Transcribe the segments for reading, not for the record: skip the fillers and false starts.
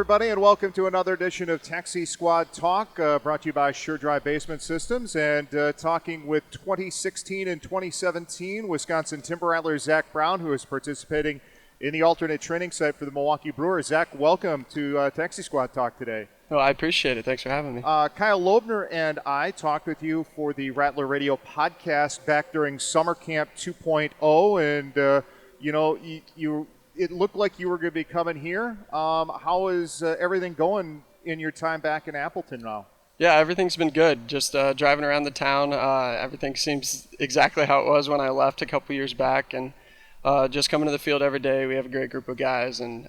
everybody, and welcome to another edition of Taxi Squad Talk, brought to you by Sure Dry Basement Systems, and talking with 2016 and 2017 Wisconsin Timber Rattlers Zack Brown, who is participating in the alternate training site for the Milwaukee Brewers. Zack, welcome to Taxi Squad Talk today. Oh, I appreciate it. Thanks for having me. Kyle Loebner and I talked with you for the Rattler Radio podcast back during Summer Camp 2.0, and it looked like you were going to be coming here. How is everything going in your time back in Appleton now? Yeah, everything's been good. Just driving around the town. Everything seems exactly how it was when I left a couple years back, and just coming to the field every day. We have a great group of guys, and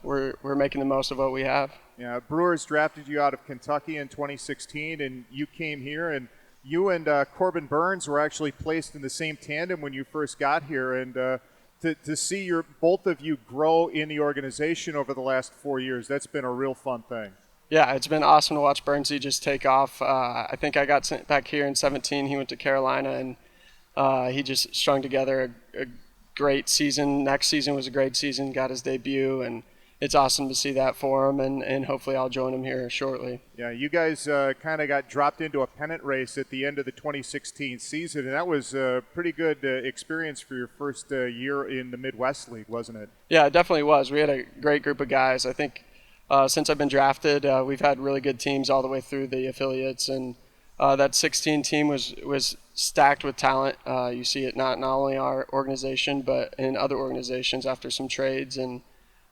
we're making the most of what we have. Yeah, Brewers drafted you out of Kentucky in 2016, and you came here, and you and Corbin Burns were actually placed in the same tandem when you first got here, and to see both of you grow in the organization over the last 4 years, that's been a real fun thing. Yeah, it's been awesome to watch Burnsy just take off. I think I got sent back here in 17. He went to Carolina, and he just strung together a great season. Next season was a great season, got his debut, and it's awesome to see that for him, and hopefully I'll join him here shortly. Yeah, you guys kind of got dropped into a pennant race at the end of the 2016 season, and that was a pretty good experience for your first year in the Midwest League, wasn't it? Yeah, it definitely was. We had a great group of guys. I think since I've been drafted, we've had really good teams all the way through the affiliates, and that 16 team was stacked with talent. You see it not only our organization, but in other organizations after some trades, and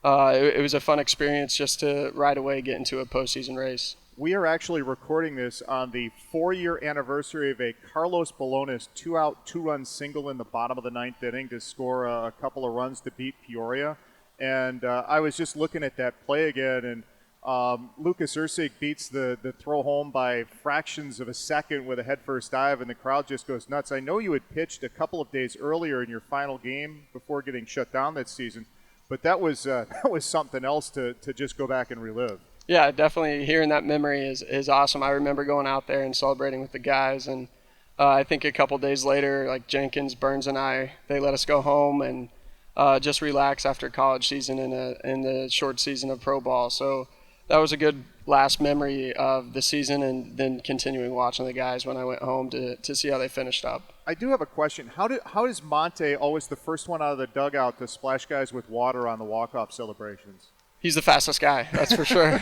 it was a fun experience just to right away get into a postseason race. We are actually recording this on the 4-year anniversary of a Carlos Balonis 2-out, 2-run single in the bottom of the ninth inning to score a couple of runs to beat Peoria. And I was just looking at that play again, and Lucas Ursig beats the throw home by fractions of a second with a headfirst dive, and the crowd just goes nuts. I know you had pitched a couple of days earlier in your final game before getting shut down that season, but that was something else to just go back and relive. Yeah, definitely hearing that memory is awesome. I remember going out there and celebrating with the guys, and I think a couple days later, like Jenkins, Burns, and they let us go home and just relax after college season in the short season of pro ball. So that was a good last memory of the season, and then continuing watching the guys when I went home to see how they finished up. I do have a question. How is Monte always the first one out of the dugout to splash guys with water on the walk-off celebrations? He's the fastest guy, that's for sure.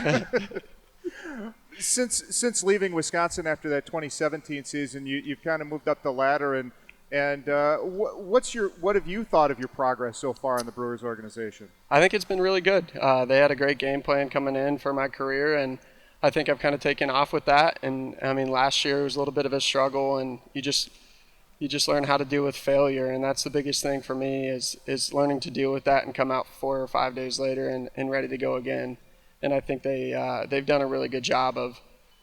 Since leaving Wisconsin after that 2017 season, you've kind of moved up the ladder, and what have you thought of your progress so far in the Brewers organization? I think it's been really good. They had a great game plan coming in for my career, and I think I've kind of taken off with that. And I mean, last year was a little bit of a struggle, and you just learn how to deal with failure, and that's the biggest thing for me is learning to deal with that and come out 4 or 5 days later and ready to go again. And I think they've done a really good job of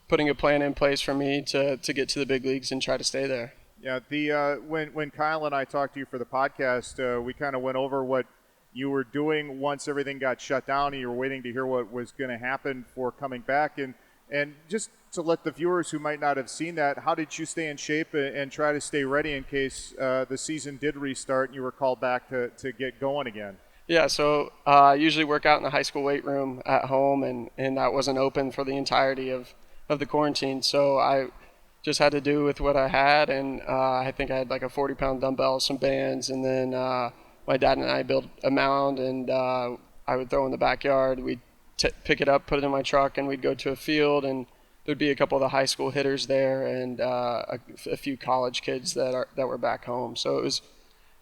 putting a plan in place for me to get to the big leagues and try to stay there. Yeah, when Kyle and I talked to you for the podcast, we kind of went over what you were doing once everything got shut down, and you were waiting to hear what was going to happen for coming back. And just to let the viewers who might not have seen that, how did you stay in shape and try to stay ready in case the season did restart and you were called back to get going again? Yeah, so I usually work out in the high school weight room at home, and that wasn't open for the entirety of the quarantine. So I just had to do with what I had, and I think I had like a 40-pound dumbbell, some bands, and then my dad and I built a mound, and I would throw in the backyard. We'd pick it up, put it in my truck, and we'd go to a field, and there'd be a couple of the high school hitters there, and a few college kids that were back home. So it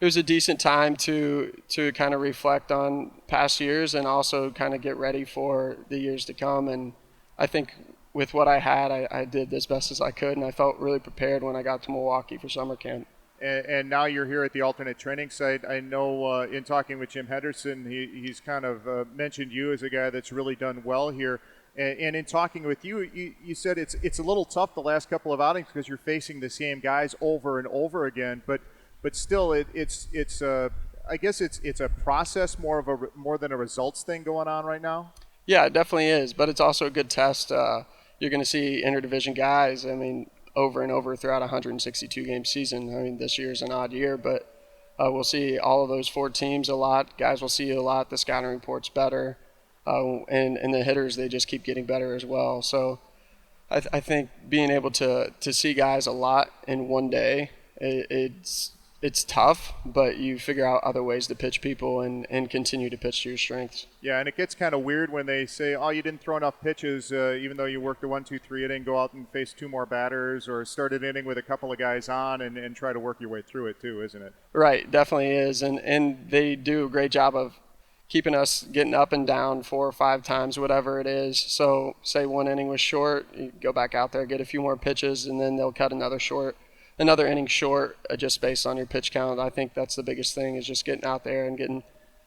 was a decent time to kind of reflect on past years and also kind of get ready for the years to come. And I think with what I had, I did as best as I could, and I felt really prepared when I got to Milwaukee for summer camp. And now you're here at the alternate training site. I know in talking with Jim Henderson, he's kind of mentioned you as a guy that's really done well here. And in talking with you, you said it's a little tough the last couple of outings because you're facing the same guys over and over again. But still, it's I guess it's a process more than a results thing going on right now. Yeah, it definitely is. But it's also a good test. You're going to see interdivision guys. I mean, over and over throughout a 162-game season. I mean, this year's an odd year, but we'll see all of those 4 teams a lot. Guys will see you a lot. The scouting report's better. and the hitters, they just keep getting better as well. So I think being able to see guys a lot in one day, it's tough, but you figure out other ways to pitch people and continue to pitch to your strengths. Yeah, and it gets kind of weird when they say, oh, you didn't throw enough pitches, even though you worked a 1-2-3 inning, go out and face 2 more batters, or start an inning with a couple of guys on and try to work your way through it too, isn't it? Right, definitely is. And they do a great job of keeping us getting up and down 4 or 5 times, whatever it is. So say one inning was short, you go back out there, get a few more pitches, and then they'll cut another inning short, just based on your pitch count. I think that's the biggest thing, is just getting out there and getting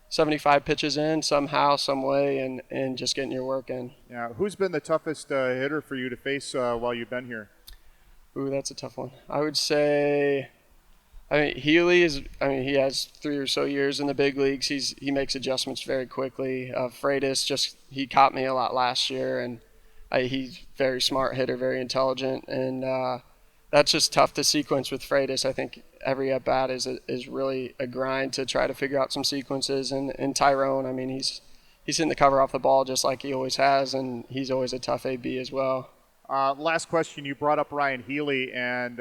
75 pitches in somehow, some way, and just getting your work in. Yeah. Who's been the toughest hitter for you to face while you've been here? Ooh, that's a tough one. I would say, Healy he has 3 or so years in the big leagues. He makes adjustments very quickly. Freitas, he caught me a lot last year, and he's very smart hitter, very intelligent, and that's just tough to sequence with Freitas. I think every at-bat is really a grind to try to figure out some sequences. And Tyrone, he's hitting the cover off the ball just like he always has, and he's always a tough AB as well. Last question, you brought up Ryan Healy, and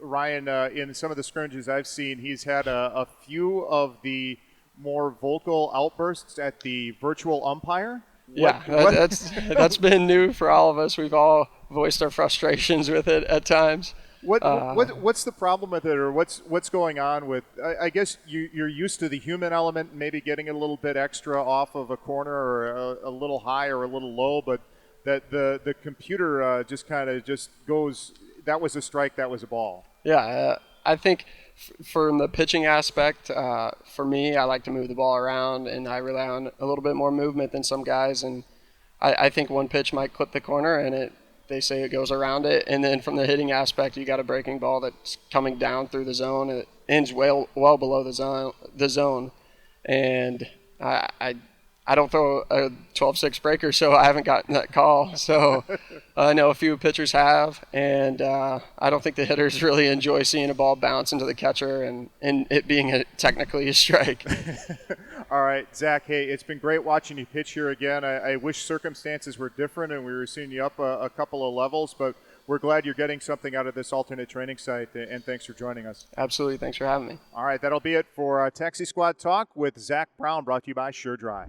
Ryan, in some of the scrimmages I've seen, he's had a few of the more vocal outbursts at the virtual umpire. That's been new for all of us. We've all voiced our frustrations with it at times. What's the problem with it, or what's going on with? I guess you're used to the human element, maybe getting a little bit extra off of a corner, or a little high or a little low, but that the computer just kind of just goes. That was a strike. That was a ball. Yeah, I think from the pitching aspect, for me, I like to move the ball around, and I rely on a little bit more movement than some guys. And I think one pitch might clip the corner, and they say it goes around it. And then from the hitting aspect, you got a breaking ball that's coming down through the zone, and it ends well below the zone. And I don't throw a 12-6 breaker, so I haven't gotten that call. So I know a few pitchers have, and I don't think the hitters really enjoy seeing a ball bounce into the catcher and it being technically a strike. All right, Zach, hey, it's been great watching you pitch here again. I wish circumstances were different and we were seeing you up a couple of levels, but we're glad you're getting something out of this alternate training site, and thanks for joining us. Absolutely. Thanks for having me. All right, that'll be it for Taxi Squad Talk with Zack Brown, brought to you by Sure Dry.